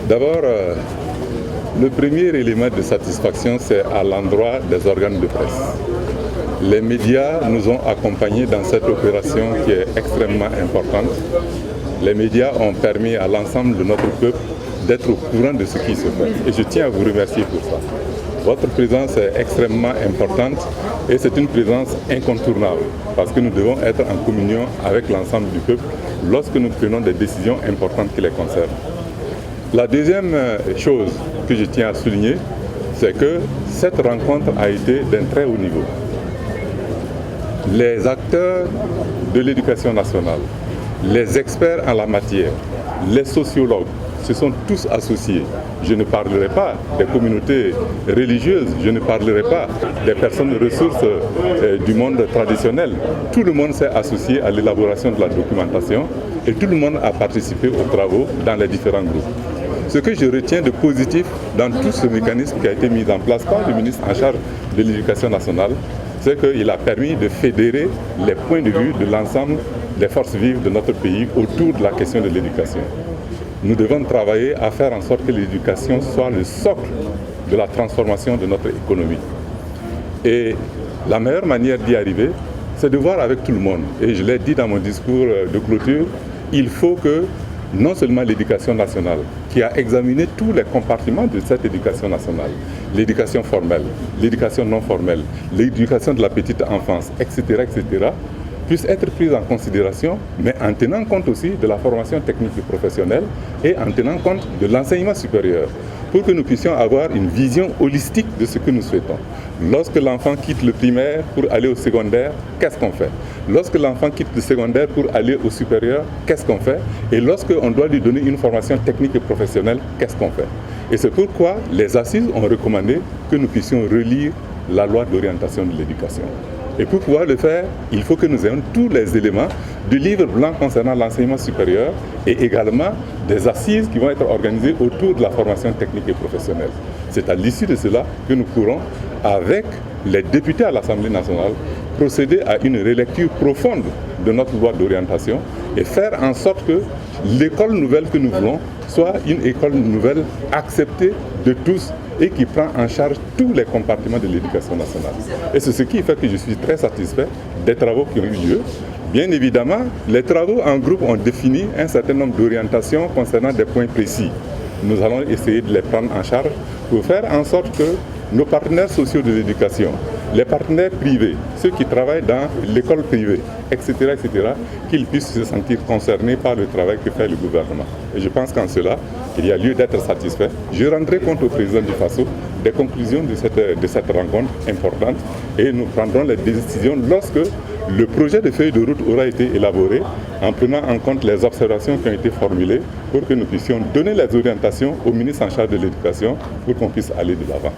D'abord, le premier élément de satisfaction, c'est à l'endroit des organes de presse. Les médias nous ont accompagnés dans cette opération qui est extrêmement importante. Les médias ont permis à l'ensemble de notre peuple d'être au courant de ce qui se fait. Et je tiens à vous remercier pour ça. Votre présence est extrêmement importante et c'est une présence incontournable parce que nous devons être en communion avec l'ensemble du peuple lorsque nous prenons des décisions importantes qui les concernent. La deuxième chose que je tiens à souligner, c'est que cette rencontre a été d'un très haut niveau. Les acteurs de l'éducation nationale, les experts en la matière, les sociologues, se sont tous associés. Je ne parlerai pas des communautés religieuses, je ne parlerai pas des personnes ressources du monde traditionnel. Tout le monde s'est associé à l'élaboration de la documentation et tout le monde a participé aux travaux dans les différents groupes. Ce que je retiens de positif dans tout ce mécanisme qui a été mis en place par le ministre en charge de l'Éducation nationale, c'est qu'il a permis de fédérer les points de vue de l'ensemble des forces vives de notre pays autour de la question de l'éducation. Nous devons travailler à faire en sorte que l'éducation soit le socle de la transformation de notre économie. Et la meilleure manière d'y arriver, c'est de voir avec tout le monde. Et je l'ai dit dans mon discours de clôture, il faut que non seulement l'éducation nationale, qui a examiné tous les compartiments de cette éducation nationale, l'éducation formelle, l'éducation non formelle, l'éducation de la petite enfance, etc., puisse être prise en considération, mais en tenant compte aussi de la formation technique et professionnelle et en tenant compte de l'enseignement supérieur, pour que nous puissions avoir une vision holistique de ce que nous souhaitons. Lorsque l'enfant quitte le primaire pour aller au secondaire, qu'est-ce qu'on fait? Lorsque l'enfant quitte le secondaire pour aller au supérieur, qu'est-ce qu'on fait? Et lorsqu'on doit lui donner une formation technique et professionnelle, qu'est-ce qu'on fait? Et c'est pourquoi les assises ont recommandé que nous puissions relire la loi d'orientation de l'éducation. Et pour pouvoir le faire, il faut que nous ayons tous les éléments du livre blanc concernant l'enseignement supérieur et également des assises qui vont être organisées autour de la formation technique et professionnelle. C'est à l'issue de cela que nous pourrons, avec les députés à l'Assemblée nationale, procéder à une relecture profonde de notre loi d'orientation et faire en sorte que l'école nouvelle que nous voulons soit une école nouvelle acceptée de tous et qui prend en charge tous les compartiments de l'éducation nationale. Et c'est ce qui fait que je suis très satisfait des travaux qui ont eu lieu. Bien évidemment, les travaux en groupe ont défini un certain nombre d'orientations concernant des points précis. Nous allons essayer de les prendre en charge pour faire en sorte que nos partenaires sociaux de l'éducation, les partenaires privés, ceux qui travaillent dans l'école privée, etc., qu'ils puissent se sentir concernés par le travail que fait le gouvernement. Et je pense qu'en cela, il y a lieu d'être satisfait. Je rendrai compte au président du FASO des conclusions de cette rencontre importante et nous prendrons les décisions lorsque le projet de feuille de route aura été élaboré en prenant en compte les observations qui ont été formulées pour que nous puissions donner les orientations au ministre en charge de l'éducation pour qu'on puisse aller de l'avant.